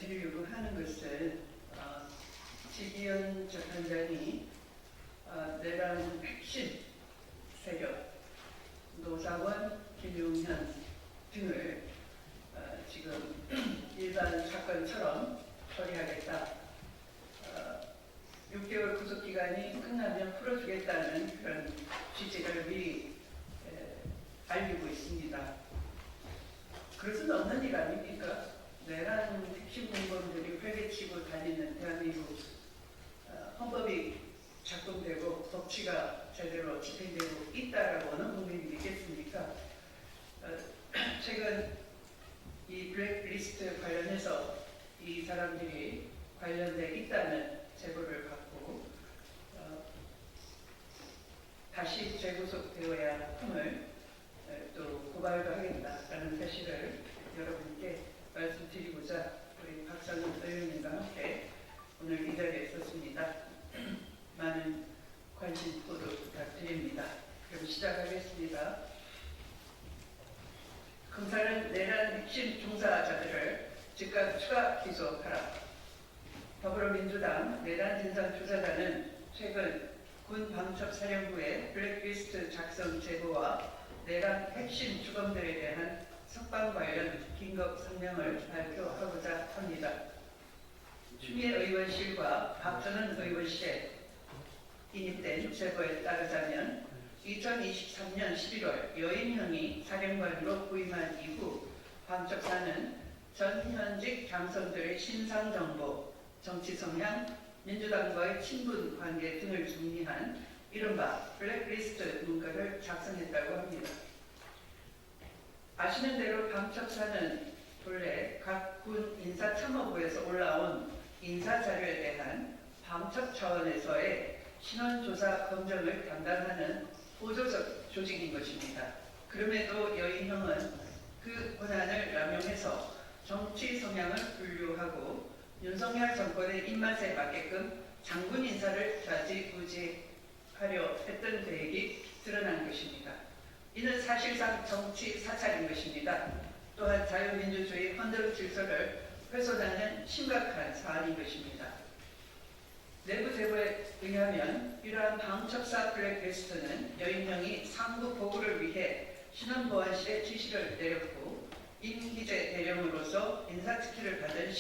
말씀드리려고 하는 것은 지기현 재판장이 내란 핵심 세력 노사원, 김용현 등을 지금 일반 사건처럼 처리하겠다. 6개월 구속기간이 끝나면 풀어주겠다는 그런 취지를 미리 알리고 있습니다. 그럴 수는 없는 일 아닙니까? 내란 핵심 공범들이 회개치고 다니는 대한민국 헌법이 작동되고 법치가 제대로 집행되고 있다라고 어느 국민이 믿겠습니까? 최근 이 블랙리스트 관련해서 이 사람들이 관련돼 있다는 제보를 받고 다시 재구속되어야 함을 또 고발도 하겠다라는 사실을 여러분께 말씀드리고자 우리 박상훈 의원님과 함께 오늘 이 자리에 있었습니다. 많은 관심 보도 부탁드립니다. 그럼 시작하겠습니다. 검찰은 내란 핵심 종사자들을 즉각 추가 기소하라. 더불어민주당 내란 진상 조사단은 최근 군 방첩사령부의 블랙리스트 작성 제보와 내란 핵심 주범들에 대한 석방 관련 긴급 성명을 발표하고자 합니다. 추미애 의원실과 박전원 의원실에 인입된 제보에 따르자면 2023년 11월 여인형이 사령관으로 부임한 이후 방첩사는 전 현직 장성들의 신상정보, 정치 성향, 민주당과의 친분 관계 등을 정리한 이른바 블랙리스트 문건을 작성했다고 합니다. 아시는 대로 방첩사는 본래 각 군 인사참모부에서 올라온 인사자료에 대한 방첩 차원에서의 신원조사 검증을 담당하는 보조적 조직인 것입니다. 그럼에도 여인형은 그 권한을 남용해서 정치 성향을 분류하고 윤석열 정권의 입맛에 맞게끔 장군 인사를 좌지우지하려 했던 계획이 드러난 것입니다. 이는 사실상 정치 사찰인 것입니다. 또한 자유민주주의 헌정 질서를 훼손하는 심각한 사안인 것입니다. 내부 제보에 의하면 이러한 방첩사 블랙리스트는 여인형이 상부 보고를 위해 신원보안실에 지시를 내렸고 임기재 대령으로서 인사특혜를 받은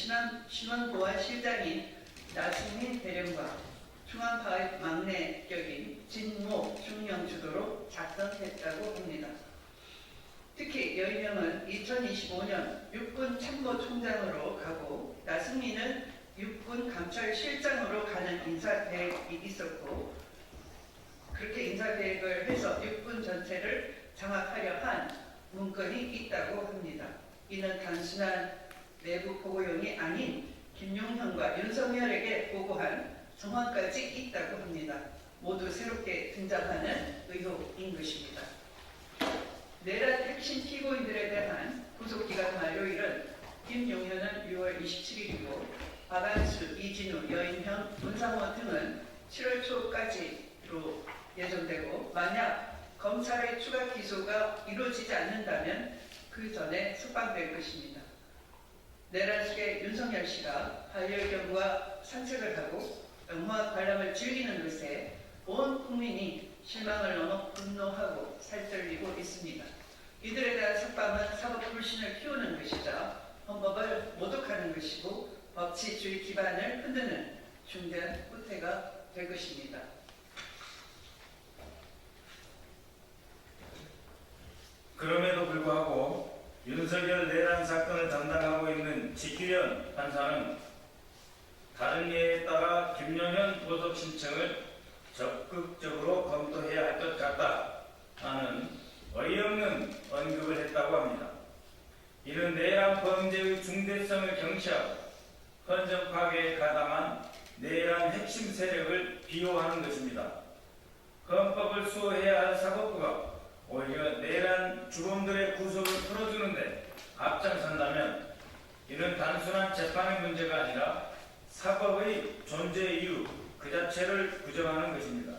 신원보안실장인 나승민 대령과 중앙파의 막내 격인 진모 중령 주도로 작성했다고 합니다. 특히 여인형은 2025년 육군 참모총장으로 가고 나승민은 육군 감찰실장으로 가는 인사 계획이 있었고 그렇게 인사 계획을 해서 육군 전체를 장악하려 한 문건이 있다고 합니다. 이는 단순한 내부 보고용이 아닌 김용현과 윤석열에게 보고한 정황까지 있다고 합니다. 모두 새롭게 등장하는 의혹인 것입니다. 내란 핵심 피고인들에 대한 구속기간 만료일은 김용현은 6월 27일이고 박안수, 이진우, 여인형, 문상원 등은 7월 초까지로 예정되고 만약 검찰의 추가 기소가 이루어지지 않는다면 그 전에 석방될 것입니다. 내란 속에 윤석열 씨가 반려견과 산책을 하고 영화 관람을 즐기는 것에 온 국민이 실망을 넘어 분노하고 살떨리고 있습니다. 이들에 대한 석방은 사법 불신을 키우는 것이자 헌법을 모독하는 것이고 법치주의 기반을 흔드는 중대한 후퇴가 될 것입니다. 그럼에도 불구하고 윤석열 내란 사건을 담당하고 있는 지기현 판사는 다른 예에 따라 김용현 보석 신청을 적극적으로 검토해야 할 것 같다는 어이없는 언급을 했다고 합니다. 이는 내란 범죄의 중대성을 경시하고 헌정 파괴에 가담한 내란 핵심 세력을 비호하는 것입니다. 헌법을 수호해야 할 사법부가 오히려 내란 주범들의 구속을 풀어주는데 앞장선다면 이는 단순한 재판의 문제가 아니라 사법의 존재 이유 그 자체를 부정하는 것입니다.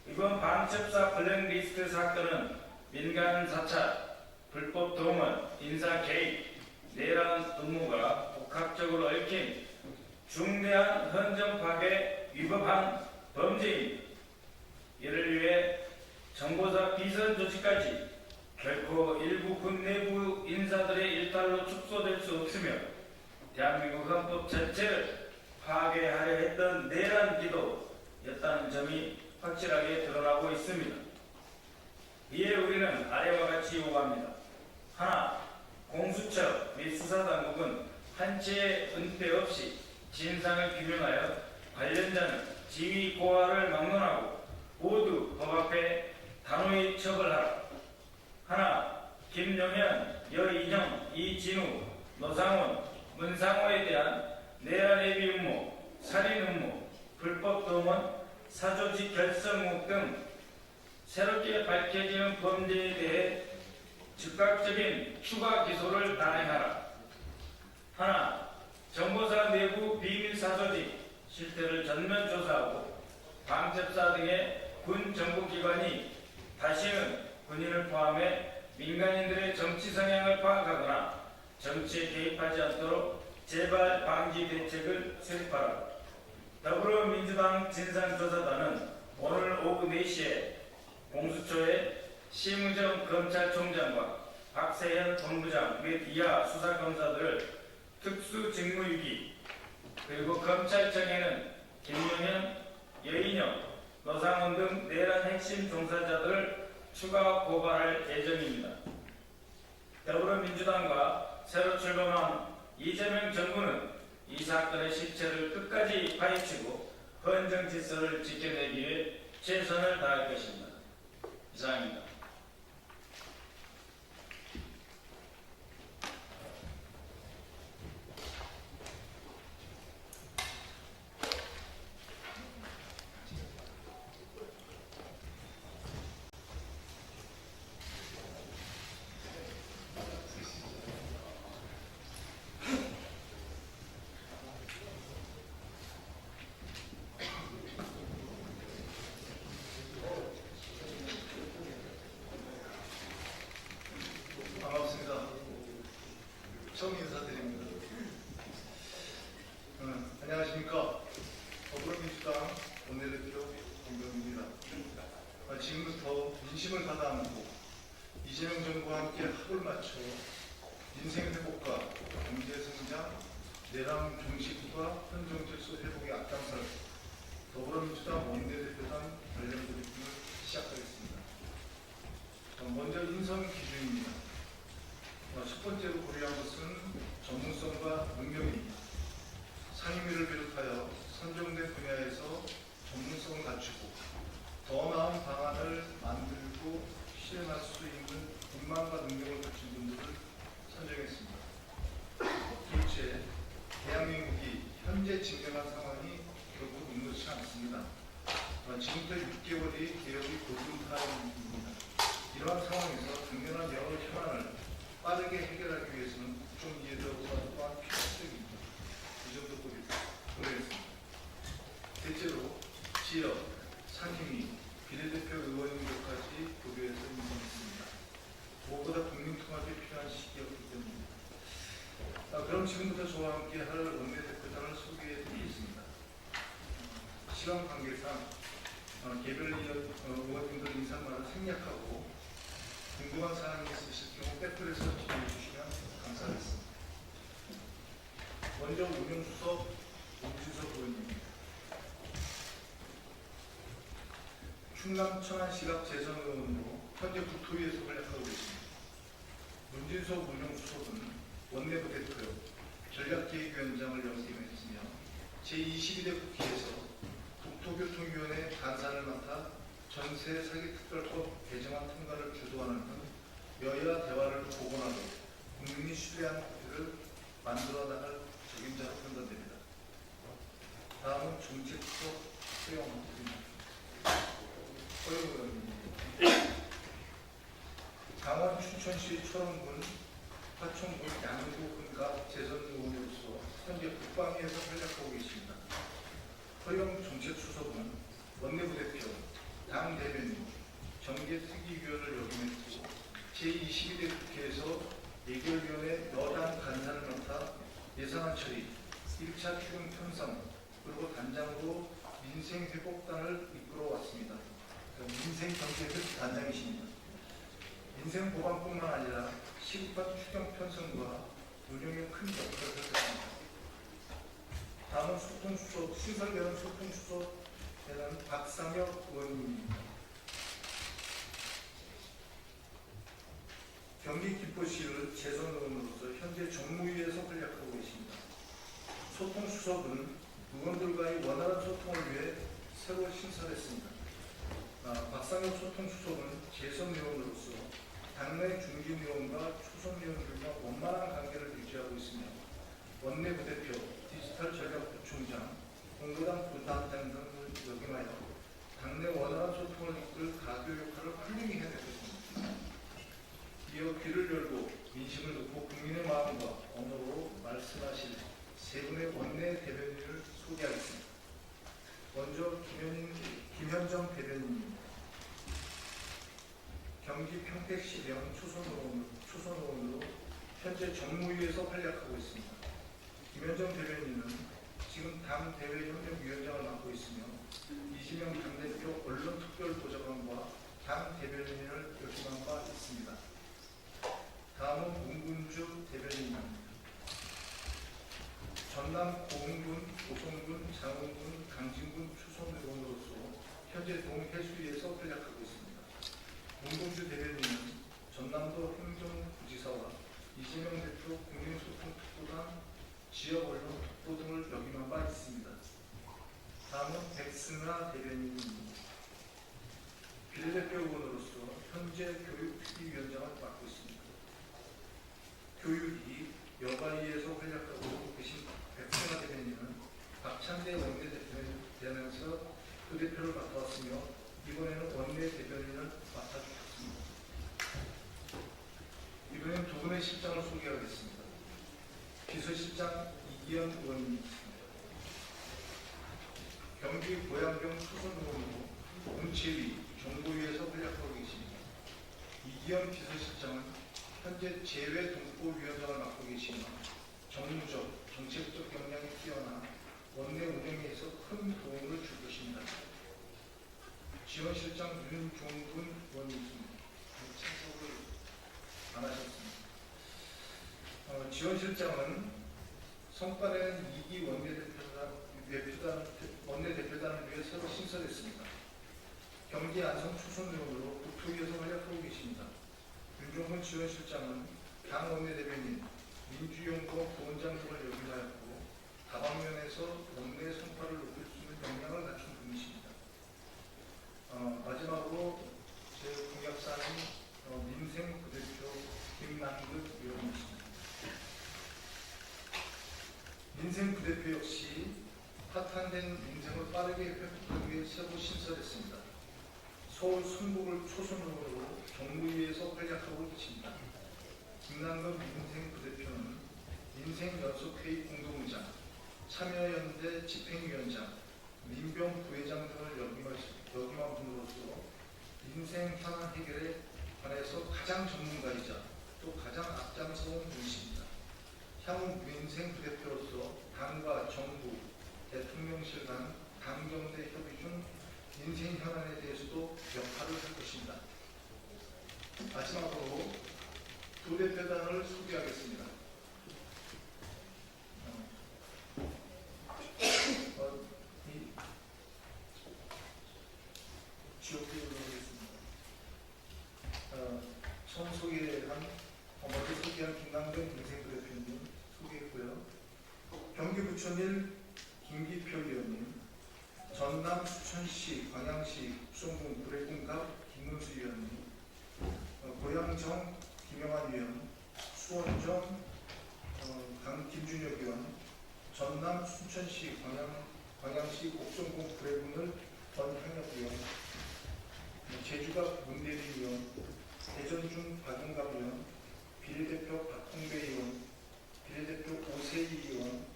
이번 방첩사 블랙리스트 사건은 민간 사찰, 불법 동원, 인사 개입, 내란 음모가 복합적으로 얽힌 중대한 헌정 파괴 위법한 범죄입니다. 이를 위해 정보사 비선 조직까지 결코 일부 군 내부 인사들의 일탈로 축소될 수 없으며 대한민국 헌법 전체를 파괴하려 했던 내란 기도였다는 점이 확실하게 드러나고 있습니다. 이에 우리는 아래와 같이 요구합니다. 하나, 공수처 및 수사당국은 한치의 은폐 없이 진상을 규명하여 관련자는 지위 고하를 막론하고 모두 법 앞에 단호히 처벌하라. 하나, 김용현, 여인형, 이진우, 노상원, 문상호에 대한 내란 예비 음모, 살인 음모, 불법 동원, 사조직 결성 의혹 등 새롭게 밝혀지는 범죄에 대해 즉각적인 추가 기소를 단행하라. 하나, 정보사 내부 비밀 사조직 실태를 전면 조사하고 방첩사 등의 군 정보기관이 다시는 군인을 포함해 민간인들의 정치 성향을 파악하거나 정치에 개입하지 않도록 재발 방지 대책을 수립하라. 더불어민주당 진상조사단은 오늘 오후 4시에 공수처의 심의정 검찰총장과 박세현 본부장 및 이하 수사검사들을 특수직무유기 그리고 검찰청에는 김용현, 여인영, 노상원 등 내란 핵심 종사자들을 추가 고발할 예정입니다. 더불어민주당과 새로 출범한 이재명 정부는 이 사건의 실체를 끝까지 파헤치고 헌정 질서를 지켜내기 위해 최선을 다할 것입니다. 이상입니다. 반갑습니다. 처음 인사드립니다. 안녕하십니까. 더불어민주당 원내대표 김병입니다. 지금부터 민심을 가다안고 이재명 정부와 함께 합을 맞춰 민생 회복과 경제 성장, 내란 종식과 헌정 질서 회복에 앞장설 더불어민주당 원내대표단 관련 브리핑을 시작하겠습니다. 먼저 인선 기준입니다. 첫 번째로 고려한 것은 전문성과 능력입니다. 상임위를 비롯하여 선정된 분야에서 전문성을 갖추고 더 나은 방안을 만들고 실행할 수 있는 군만과 능력을 갖춘 분들을 선정했습니다. 둘째, 대한민국이 현재 직면한 상황이 결코 녹록지 않습니다. 지금부터 6개월이 개혁이 고군타임입니다. 이러한 상황에서 당면한 여러 현안을 빠르게 해결하기 위해서는 국정 이해도가 또한 필수적입니다. 이 정도 고려했습니다. 대체로 지역, 상임위, 비례대표 의원님들까지 고려해서 인정했습니다. 무엇보다 국민통합이 필요한 시기였기 때문입니다. 그럼 지금부터 저와 함께 할 원내대표단을 소개해 드리겠습니다. 시간 관계상 개별 의원님들 인사말을 생략하고 궁금한 사항이 있으실 경우 댓글에서 질문해 주시면 감사하겠습니다. 먼저 운영수석 문진석 의원입니다. 충남 천안시각 재선의원으로 현재 국토위에서 활약하고 계십니다. 문진석 운영수석은 원내부 대표, 전략기획위원장을 역임했으며 제22대 국회에서 국토교통위원회 간사를 맡아 전세 사기특별법 개정안 통과를 주도하는 등 여야 대화를 복원하고 국민이 신뢰하는 국회를 만들어 나갈 적임자로 판단됩니다. 다음은 정책수석 허영입니다. 허영 의원입니다. 강원 춘천시 철원군 화천군 양구군갑 재선의원으로서 현재 국방위에서 활약하고 계십니다. 허영 정책수석은 원내부 대표, 당 대변인, 정계특위위원을 역임했고 제22대 국회에서 예결위원회 여당 간사를 맡아 예산안 원안 처리, 1차 추경 편성, 그리고 단장으로 민생회복단을 이끌어왔습니다. 민생경제협 단장이십니다. 민생보강뿐만 아니라 시급한 추경 편성과 운영에 큰 역할을 했습니다. 다음은 소통수소, 신설되는 소통수소 되는 박상혁 의원입니다. 경기 김포시를 재선 의원으로서 현재 정무위에서 활약하고 계십니다. 소통수석은 의원들과의 원활한 소통을 위해 새로 신설했습니다. 박상혁 소통수석은 재선 의원으로서 당내 중진 의원과 초선 의원들과 원만한 관계를 유지하고 있으며 원내 부대표, 디지털 전략부총장, 공보당 부단장 등을 역임하여 당내 원활한 소통을 이끌 가교 역할을 훌륭히 해내고 있습니다. 이어 귀를 열고 민심을 듣고 국민의 마음과 언어로 말씀하실 세 분의 원내 대변인을 소개하겠습니다. 먼저 김현정 대변인입니다. 경기 평택시령 초선의원으로 현재 정무위에서 활약하고 있습니다. 김현정 대변인은 지금 당 대외협력위원장을 맡고 있으며 이재명 당대표 언론특별보좌관과 당 대변인을 역임한 바 있습니다. 다음은 문군주 대변인입니다. 전남 고흥군, 고성군, 장흥군, 강진군 초선의원으로서 현재 동해수위에서 활약하고 있습니다. 문군주 대변인은 전남도 행정부지사와 이재명 대표 국민소통특보단 지역언론특보 등을 역임한 바 있습니다. 다음은 백승아 대변인입니다. 비례대표 의원으로서 현재 교육특위위원장을 맡고 있습니다. 교육이 여가위에서 활약하고 계신 백승아 대변인은 박찬대 원내대표에서 부대표를 맡아왔으며 이번에는 원내대변인을 맡아주셨습니다. 이번엔 두 분의 실장을 소개하겠습니다. 비서실장 이기현 의원입니다. 경기 고양병 초선의원으로 공채위, 정보위에서 활약하고 계십니다. 이기현 비서실장은 현재 재외동포위원장을 맡고 계시며 정무적, 정책적 역량이 뛰어나 원내 운영에서 큰 도움을 줄 것입니다. 지원실장 윤종근 의원입니다. 참석을 안 하셨습니다. 지원실장은 성과내는 2기 원내대표단을 위해 새로 신설했습니다. 경기 안성 초선의원으로 국토위에서 활약하고 계십니다. 윤종근 지원실장은 당 원내대변인, 민주연구원 부원장 등을 역임하였고 다방면에서 원내 성과를 높일 수 있는 역량을 갖춘 분이십니다. 마지막으로 제 공약사항인 민생부대표 김남극 의원이십니다. 민생부대표 역시 파탄된 민생을 빠르게 회복하기 위해 새로 신설했습니다. 서울 순복을 초선의원으로 정무위에서 활약하고 계십니다. 김남극 민생부대표는 민생연속회의 공동의장, 참여연대 집행위원장, 민병부회장 등을 역임한 분으로서 민생 현안 해결에 관해서 가장 전문가이자 또 가장 앞장서온 분이십니다. 향후 민생부대표로서 당과 정부, 대통령실 간 당정대 협의 중 민생 현안에 대해서도 역할을 할 것입니다. 마지막으로 두 대표단을 소개하겠습니다. 지역구로 하겠습니다. 처음 먼저 소개한 김남경 민생부대표님 소개했고요. 경기부천일 김기표 의원님, 전남 수천시, 광양시, 국성군, 구례군갑 김문수 의원님, 고양정 김영환 의원, 수원정 김준혁 의원, 전남 순천시, 광양시, 곡성군, 구례군을 권향엽 의원, 제주갑 문대리 의원, 대전중 박용갑 의원, 비례대표 박홍배 의원, 비례대표 오세희 의원,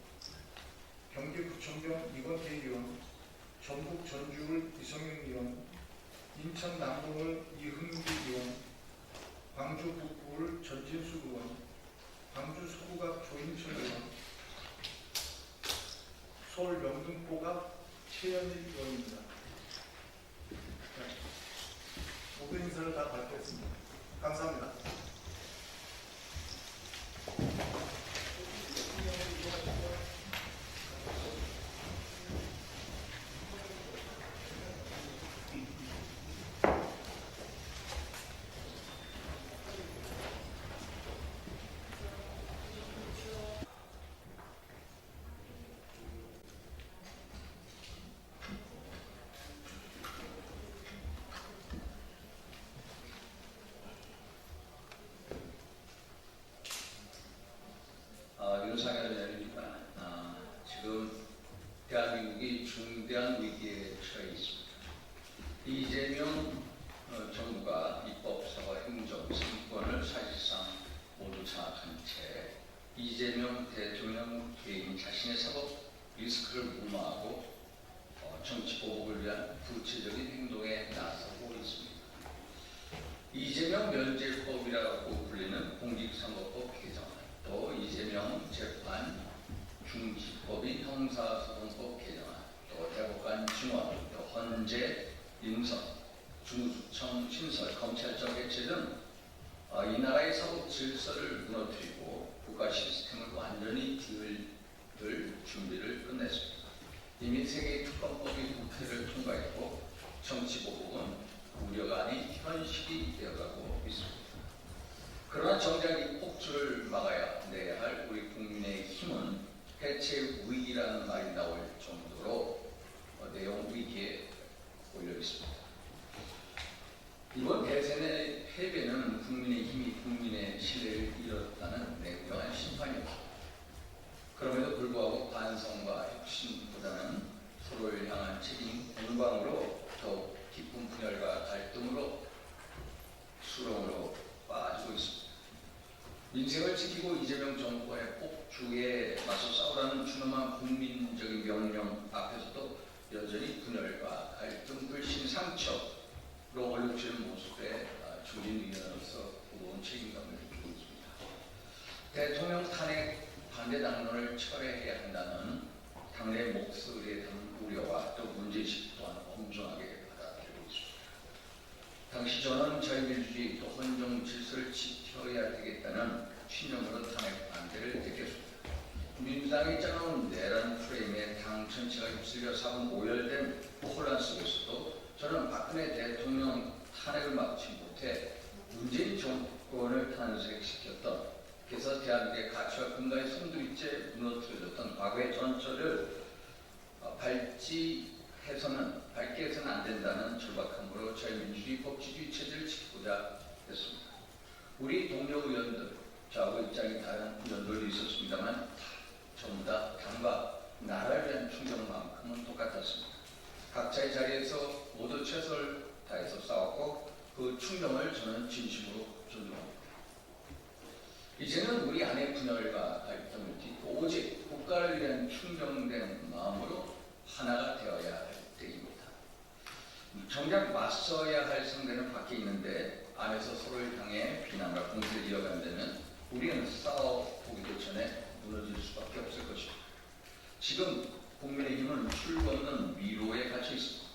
경기구청장 이건태 의원, 전북 전주을 이성윤 의원, 인천 남동을 이흥기 의원, 광주 북부을 전진수 의원, 광주 서구갑 조인철 의원, 최현일 의원입니다. 네, 모든 인사를 다 받겠습니다. 감사합니다. 윤석열 의원입니다. 지금 대한민국이 중대한 위기에 처해 있습니다. 이재명 정부가 입법, 사과, 행정 3권을 사실상 모두 장악한 채 이재명 대통령 개인 자신의 사법 리스크를 무마하고 정치 보복을 위한 구체적인 행동에 나서고 있습니다. 이재명 면제법이라고 불리는 공직선거법 개정, 또 이재명 재판 중지법인 형사소송법 개정안, 또 대법관 증원, 또 헌재 인선, 중수청 신설, 검찰청 개최 등 이 나라의 사법 질서를 무너뜨리고 국가 시스템을 완전히 뒤흔들 준비를 끝냈습니다. 이미 세계의 특검법이 국회를 통과했고 정치보복은 우려가 아닌 현실이 되어가고 있습니다. 그러나 정작 이 폭주를 막아야 내야 할 우리 국민의 힘은 해체 위기라는 말이 나올 정도로 내용 위기에 올려 있습니다. 이번 대선의 패배는 국민의 힘이 국민의 신뢰를 잃었다는 냉정한 심판이었습니다. 그럼에도 불구하고 반성과 혁신보다는 서로를 향한 책임 공방으로 더욱 깊은 분열과 갈등으로 수렁으로 빠지고 있습니다. 민생을 지키고 이재명 정권의 폭주에 맞서 싸우라는 준엄한 국민적인 명령 앞에서도 여전히 분열과 갈등, 불신, 상처로 얼룩지는 모습에 중진 의원으로서 무거운 책임감을 느끼고 있습니다. 대통령 탄핵 반대 당론을 철회해야 한다는 당내 목소리에 담은 우려와 또 문제의식 또한 엄중하게 받아들이고 있습니다. 당시 저는 자유민주주의 또 헌정 질서를 지켜야 되겠다는 신념으로 탄핵 반대를 택했습니다. 민주당이 짜놓은 내란 프레임에 당 전체가 휩쓸려 사분 오열된 혼란 속에서도 저는 박근혜 대통령 탄핵을 막지 못해 문재인 정권을 탄생시켰던, 그래서 대한민국의 가치와 근간의 선두리째 무너뜨려졌던 과거의 전철을 밝게 해서는 안 된다는 절박함으로 자유민주주의 법치주의 체제를 지키고자 했습니다. 우리 동료 의원들, 저하고 입장이 다른 의원들도 있었습니다만 전부 다 당과 나라를 위한 충정만큼은 똑같았습니다. 각자의 자리에서 모두 최선을 다해서 싸웠고 그 충정을 저는 진심으로 존중합니다. 이제는 우리 안의 분열과 갈등을 딛고 오직 국가를 위한 충정된 마음으로 하나가 되어야 할 때입니다. 정작 맞서야 할 상대는 밖에 있는데 안에서 서로를 향해 비난과 공세를 이어간다면 우리는 싸워보기도 전에 무너질 수밖에 없을 것입니다. 지금 국민의힘은 출없는 미로에 갇혀 있습니다.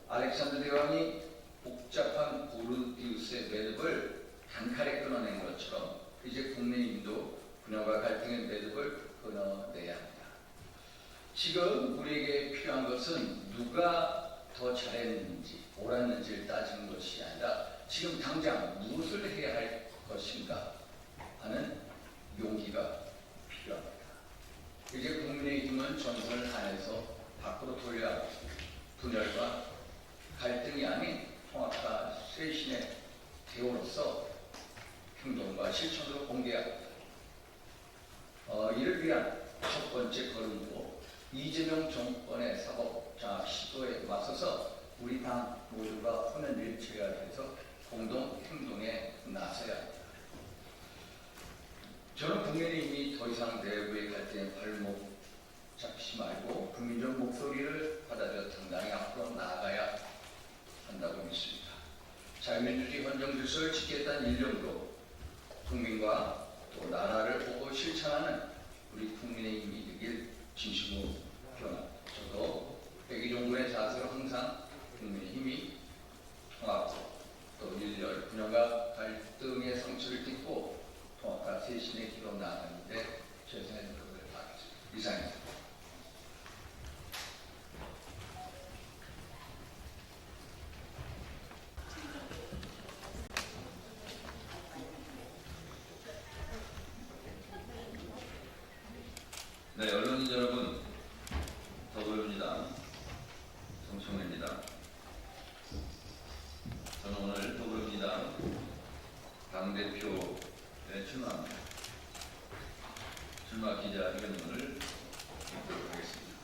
알렉산더 대왕이 복잡한 보르디우스의 매듭을 단칼에 끊어낸 것처럼 이제 국민의힘도 분열과 갈등의 매듭을 끊어내야 합니다. 지금 우리에게 필요한 것은 누가 더 잘했는지 옳았는지를 따지는 것이 아니라 지금 당장 무엇을 해야 할 것인가 하는 용기가 필요합니다. 이제 국민의힘은 전선을 안에서 밖으로 돌려야 합니다. 분열과 갈등이 아닌 통합과 쇄신의 대우로서 행동과 실천으로 공개합니다. 이를 위한 첫 번째 걸음으로 이재명 정권의 사법 장악 시도에 맞서서 우리 당 모두가 혼을 일체해야 해서 공동 행동에 나서야 합니다. 저는 국민의힘이 더 이상 내부의 갈등에 발목 잡지 말고 국민적 목소리를 받아들여 당당히 앞으로 나아가야 한다고 믿습니다. 자유민주주의 헌정 질서를 지키겠다는 일념으로 국민과 또 나라를 보고 실천하는 우리 국민의힘이 되길 진심으로 기원합니다. 저도 백의종 정부의 자세로 항상 국민의힘이 통합, 또 윤리열, 분열과 갈등의 성취를 딛고 통합과 쇄신의 길로 나아가는데 최선의 노력을 다하겠습니다. 이상입니다. 네, 언론인 여러분, 더불어민주당 정청래입니다. 저는 오늘 더불어민주당 당대표에 출마합니다. 출마 기자회견문을 읽도록 하겠습니다.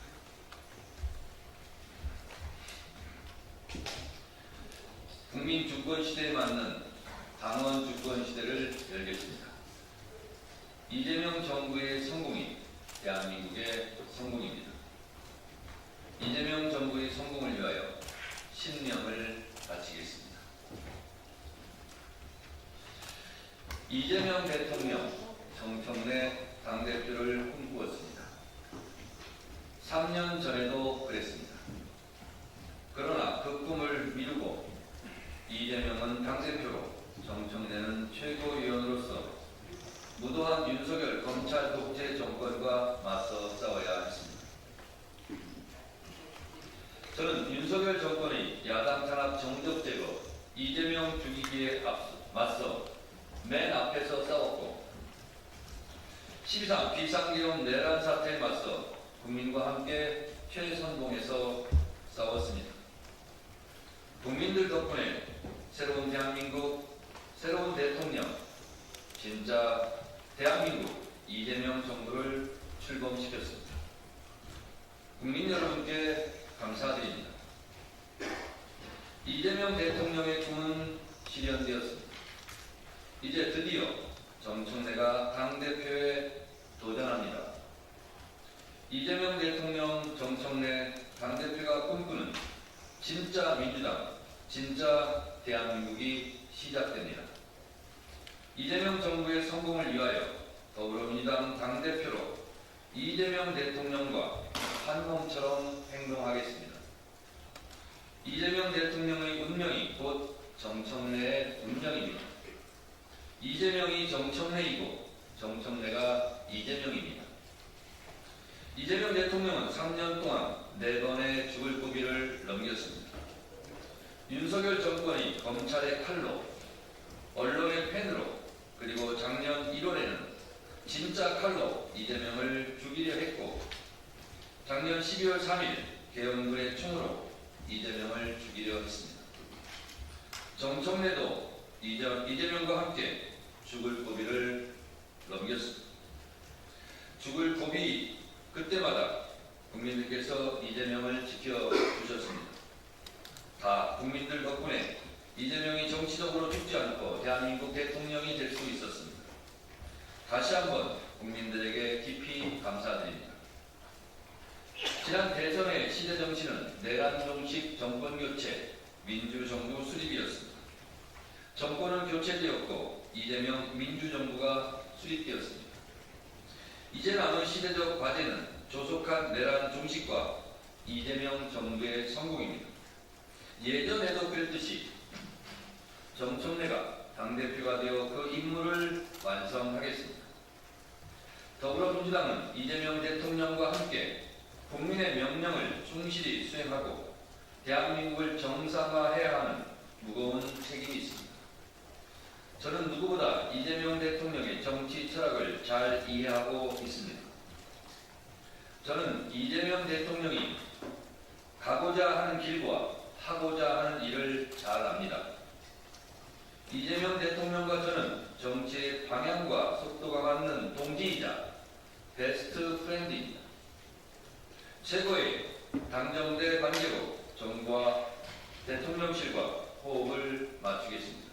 국민 주권 시대에 맞는 당원 주권 시대를 열겠습니다. 이재명 정부의 성공이 대한민국의 성공입니다. 이재명 정부의 성공을 위하여 신명을 바치겠습니다. 이재명 대통령 정청래 당대표를 꿈꾸었습니다. 3년 전에도 그랬습니다. 그러나 그 꿈을 미루고 이재명은 당대표로 정청래는 최고위원으로서 무도한 윤석열 검찰 독재 정권과 맞서 싸워야 했습니다. 저는 윤석열 정권의 야당 탄압 정적 제거, 이재명 죽이기에 맞서 맨 앞에서 싸웠고 12.3 비상계엄 내란 사태에 맞서 국민과 함께 최선봉에서 싸웠습니다. 국민들 덕분에 새로운 대한민국, 새로운 대통령, 진짜 대한민국 이재명 정부를 출범시켰습니다. 국민 여러분께 감사드립니다. 이재명 대통령의 꿈은 실현되었습니다. 이제 드디어 정청래가 당대표에 도전합니다. 이재명 대통령, 정청래 당대표가 꿈꾸는 진짜 민주당, 진짜 대한민국이 시작됩니다. 이재명 정부의 성공을 위하여 더불어민주당 당대표로 이재명 대통령과 한 몸처럼 행동하겠습니다. 이재명 대통령의 운명이 곧 정청래의 운명입니다. 이재명이 정청래이고 정청래가 이재명입니다. 이재명 대통령은 3년 동안 4번의 죽을 고비를 넘겼습니다. 윤석열 정권이 검찰의 칼로, 언론의 펜으로, 그리고 작년 1월에는 진짜 칼로 이재명을 죽이려 했고 작년 12월 3일 계엄군의 총으로 이재명을 죽이려 했습니다. 정청래도 이재명과 함께 죽을 고비를 넘겼습니다. 죽을 고비 그때마다 국민들께서 이재명을 지켜주셨습니다. 다 국민들 덕분에 이재명이 정치적으로 죽지 않고 대한민국 대통령이 될 수 있었습니다. 다시 한번 국민들에게 깊이 감사드립니다. 지난 대선의 시대 정치는 내란 종식 정권 교체, 민주정부 수립이었습니다. 정권은 교체되었고 이재명 민주정부가 수립되었습니다. 이제 남은 시대적 과제는 조속한 내란 종식과 이재명 정부의 성공입니다. 예전에도 그랬듯이 정청래가 당대표가 되어 그 임무를 완성하겠습니다. 더불어민주당은 이재명 대통령과 함께 국민의 명령을 충실히 수행하고 대한민국을 정상화해야 하는 무거운 책임이 있습니다. 저는 누구보다 이재명 대통령의 정치 철학을 잘 이해하고 있습니다. 저는 이재명 대통령이 가고자 하는 길과 하고자 하는 일을 잘 압니다. 이재명 대통령과 저는 정치의 방향과 속도가 맞는 동지이자 베스트 프렌드입니다. 최고의 당정대 관계로 정부와 대통령실과 호흡을 맞추겠습니다.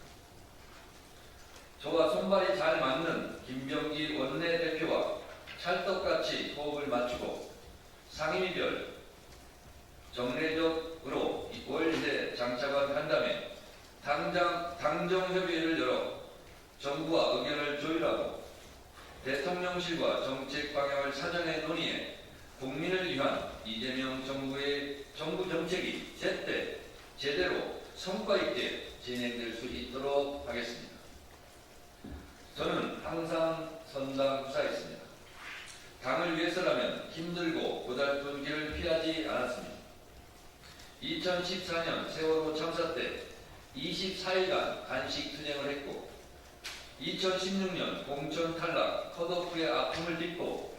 저와 손발이 잘 맞는 김병기 원내대표와 찰떡같이 호흡을 맞추고 상임위별 정례적으로 월세 장차관 간담회 당정협의회를 열어 정부와 의견을 조율하고 대통령실과 정책 방향을 사전에 논의해 국민을 위한 이재명 정부의 정부 정책이 제대로 성과 있게 진행될 수 있도록 하겠습니다. 저는 항상 선당후사했습니다. 당을 위해서라면 힘들고 고달픈 길을 피하지 않았습니다. 2014년 세월호 참사 때 24일간 간식 투쟁을 했고 2016년 공천 탈락 컷오프의 아픔을 딛고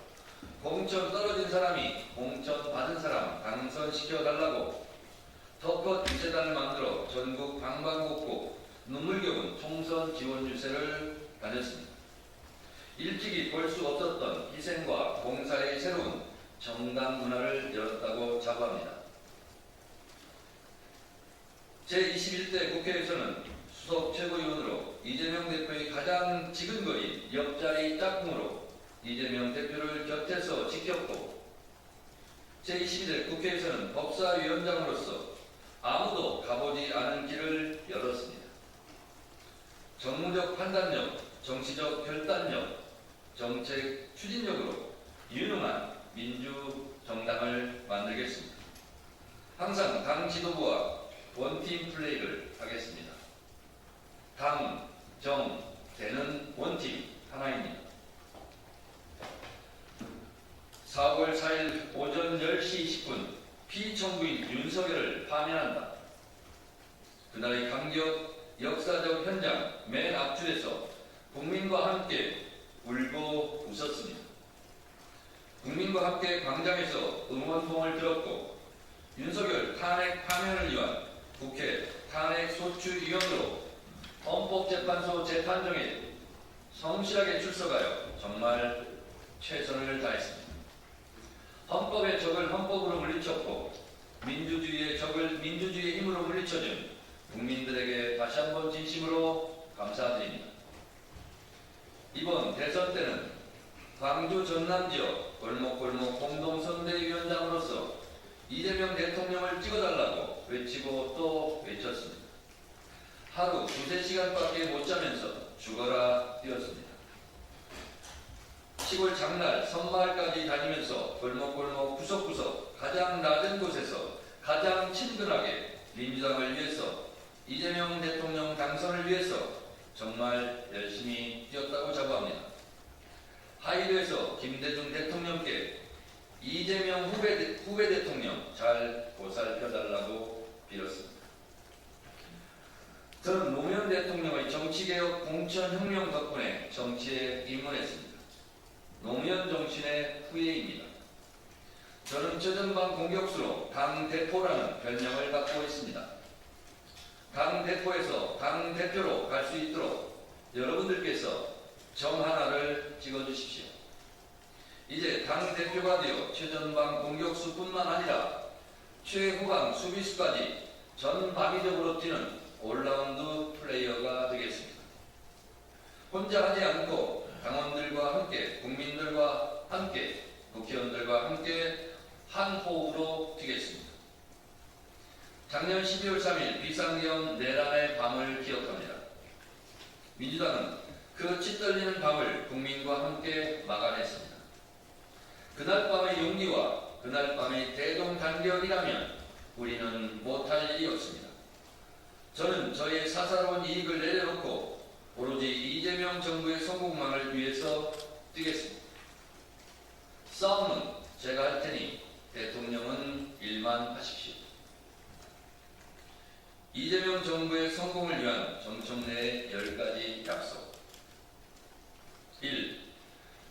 공천 떨어진 사람이 공천 받은 사람 당선시켜달라고 덕컷 유세단을 만들어 전국 방방곡곡 눈물겨운 총선 지원 유세를 다녔습니다. 일찍이 볼 수 없었던 희생과 봉사의 새로운 정당 문화를 열었다고 자부합니다. 제21대 국회에서는 수석 최고위원으로 이재명 대표의 가장 지근거린 옆자리 짝꿍으로 이재명 대표를 곁에서 지켰고 제22대 국회에서는 법사위원장으로서 아무도 가보지 않은 길을 열었습니다. 정무적 판단력, 정치적 결단력, 정책 추진력으로 유능한 민주정당을 만들겠습니다. 항상 당 지도부와 원팀 플레이를 하겠습니다. 당, 정, 대는 원팀 하나입니다. 4월 4일 오전 10시 20분 피청구인 윤석열을 파면한다. 그날의 감격 역사적 현장 맨 앞줄에서 국민과 함께 울고 웃었습니다. 국민과 함께 광장에서 응원봉을 들었고 윤석열 탄핵 파면을 위한 국회 탄핵 소추위원으로 헌법재판소 재판정에 성실하게 출석하여 정말 최선을 다했습니다. 헌법의 적을 헌법으로 물리쳤고 민주주의의 적을 민주주의의 힘으로 물리쳐준 국민들에게 다시 한번 진심으로 감사드립니다. 이번 대선 때는 광주 전남 지역 골목골목 공동선대위원장으로서 이재명 대통령을 찍어달라고 외치고 또 외쳤습니다. 하루 2~3시간밖에 못 자면서 죽어라 뛰었습니다. 시골 장날 선마을까지 다니면서 골목골목 구석구석 가장 낮은 곳에서 가장 친근하게 민주당을 위해서 이재명 대통령 당선을 위해서 정말 열심히 뛰었다고 자부합니다. 하이루에서 김대중 대통령께 이재명 후배 대통령 잘 보살펴달라고 빌었습니다. 저는 노무현 대통령의 정치개혁 공천혁명 덕분에 정치에 입문했습니다. 노무현 정신의 후예입니다. 저는 최전방 공격수로 당대표라는 별명을 갖고 있습니다. 당대표에서 당대표로 갈 수 있도록 여러분들께서 점 하나를 찍어주십시오. 이제 당대표가 되어 최전방 공격수뿐만 아니라 최후방 수비수까지 전방위적으로 뛰는 올라운드 플레이어가 되겠습니다. 혼자 하지 않고 당원들과 함께, 국민들과 함께, 국회의원들과 함께 한 호흡으로 뛰겠습니다. 작년 12월 3일 비상계엄 내란의 밤을 기억합니다. 민주당은 그 치떨리는 밤을 국민과 함께 막아냈습니다. 그날 밤의 용기와 그날 밤의 대동단결이라면 우리는 못할 일이 없습니다. 저는 저의 사사로운 이익을 내려놓고 오로지 이재명 정부의 성공만을 위해서 뛰겠습니다. 싸움은 제가 할 테니 대통령은 일만 하십시오. 이재명 정부의 성공을 위한 정청래의 10가지 약속. 1.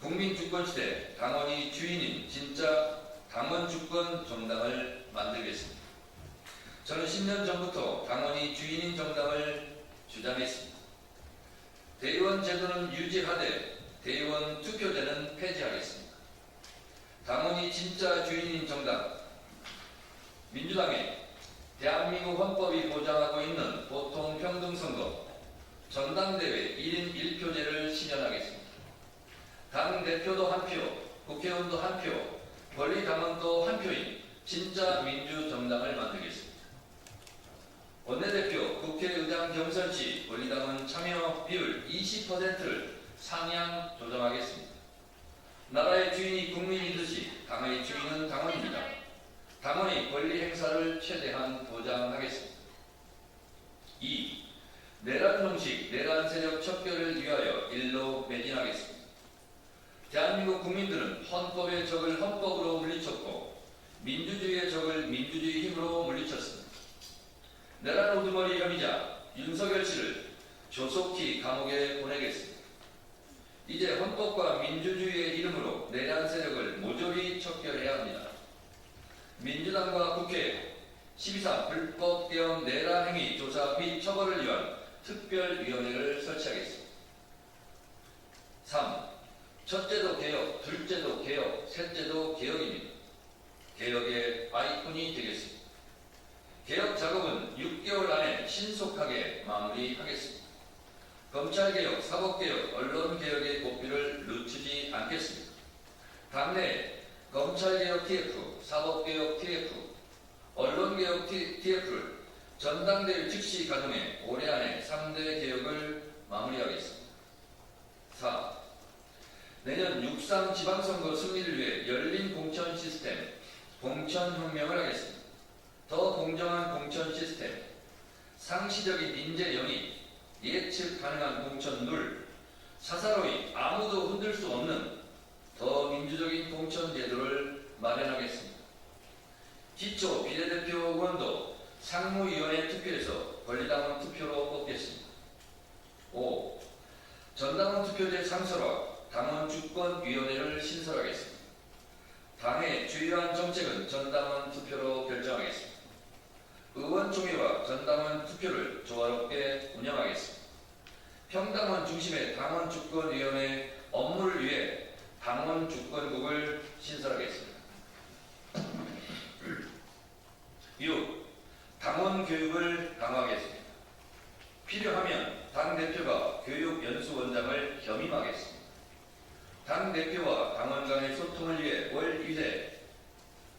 국민 주권시대 당원이 주인인 진짜 당원 주권 정당을 만들겠습니다. 저는 10년 전부터 당원이 주인인 정당을 주장했습니다. 대의원 제도는 유지하되 대의원 투표제는 폐지하겠습니다. 당원이 진짜 주인인 정당. 민주당의 대한민국 헌법이 보장하고 있는 보통평등선거, 전당대회 1인 1표제를 실현하겠습니다. 당대표도 한 표, 국회의원도 한 표, 권리당원도 한 표인 진짜 민주정당을 만들겠습니다. 원내대표, 국회의장 경선 시 권리당원 참여 비율 20%를 상향 조정하겠습니다. 나라의 주인이 국민이듯이 당 당의 주인은 당원입니다. 당원의 권리 행사를 최대한 보장하겠습니다. 2. 내란 형식, 내란 세력 척결을 위하여 일로 매진하겠습니다. 대한민국 국민들은 헌법의 적을 헌법으로 물리쳤고 민주주의의 적을 민주주의 힘으로 물리쳤습니다. 내란 우두머리 혐의자 윤석열 씨를 조속히 감옥에 보내겠습니다. 이제 헌법과 민주주의의 이름으로 내란 세력을 모조리 척결해야 합니다. 민주당과 국회 12.3 불법 대형 내란 행위 조사 및 처벌을 위한 특별위원회를 설치하겠습니다. 3. 첫째도 개혁, 둘째도 개혁, 셋째도 개혁입니다. 개혁의 아이콘이 되겠습니다. 개혁 작업은 6개월 안에 신속하게 마무리하겠습니다. 검찰개혁, 사법개혁, 언론개혁의 고삐를 늦추지 않겠습니다. 당내 검찰개혁 TF, 사법개혁 TF, 언론개혁 TF를 전당대회 즉시 가동해 올해 안에 3대 개혁을 마무리하겠습니다. 4. 내년 6.3 지방선거 승리를 위해 열린 공천 시스템, 공천혁명을 하겠습니다. 더 공정한 공천 시스템, 상시적인 인재 영입, 예측 가능한 공천 룰, 사사로이 아무도 흔들 수 없는 더 민주적인 공천 제도를 마련하겠습니다. 기초 비례대표 의원도 상무위원회 투표에서 권리당원 투표로 뽑겠습니다. 5. 전당원 투표제 상설화, 당원 주권위원회를 신설하겠습니다. 당의 주요한 정책은 전당원 투표로 결정하겠습니다. 의원총회와 전당원 투표를 조화롭게 운영하겠습니다. 평당원 중심의 당원주권위원회 업무를 위해 당원주권국을 신설하겠습니다. 6. 당원교육을 강화하겠습니다. 필요하면 당대표가 교육연수원장을 겸임하겠습니다. 당대표와 당원 간의 소통을 위해 월 1회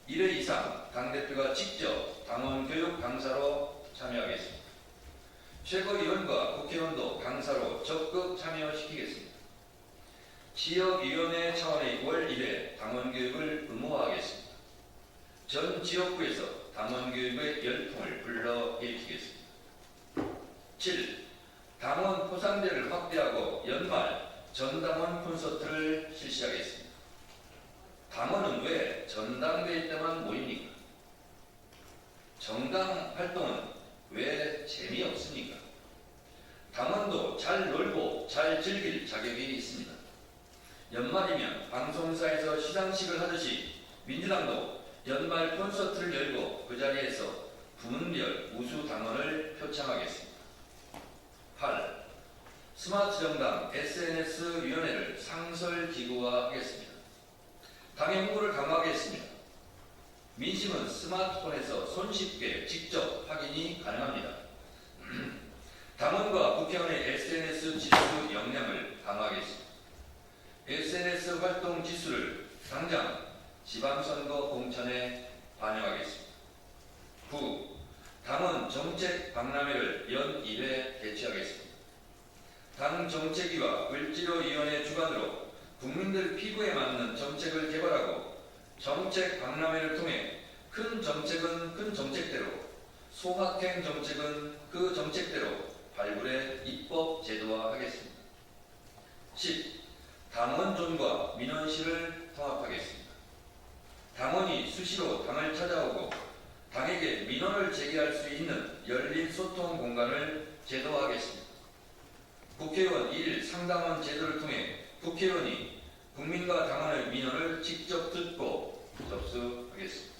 이상 당대표가 직접 당원교육 강사로 참여하겠습니다. 최고위원과 국회의원도 강사로 적극 참여시키겠습니다. 지역위원회 차원의 월 1회 당원교육을 의무화하겠습니다. 전 지역구에서 당원교육의 열풍을 불러일으키겠습니다. 7. 당원 포상제를 확대하고 연말 전당원 콘서트를 실시하겠습니다. 당원은 왜 전당대회 때만 모입니까? 정당 활동은 왜 재미없습니까? 당원도 잘 놀고 잘 즐길 자격이 있습니다. 연말이면 방송사에서 시상식을 하듯이 민주당도 연말 콘서트를 열고 그 자리에서 부문별 우수 당원을 표창하겠습니다. 8. 스마트 정당 SNS위원회를 상설기구화하겠습니다. 당의 홍보를 강화하겠습니다. 민심은 스마트폰에서 손쉽게 직접 확인이 가능합니다. 당원과 국회의원의 SNS 지수 역량을 강화하겠습니다. SNS 활동 지수를 당장 지방선거 공천에 반영하겠습니다. 9. 당원 정책 박람회를 연 1회 개최하겠습니다. 당 정책위와 을지로위원회 주관으로 국민들 피부에 맞는 정책을 개발하고 정책 박람회를 통해 큰 정책은 큰 정책대로, 소확행 정책은 그 정책대로 발굴해 입법 제도화하겠습니다. 10. 당원존과 민원실을 통합하겠습니다. 당원이 수시로 당을 찾아오고 당에게 민원을 제기할 수 있는 열린 소통 공간을 제도화하겠습니다. 국회의원 1일 상당원 제도를 통해 국회의원이 국민과 당원의 민원을 직접 듣고 접수하겠습니다.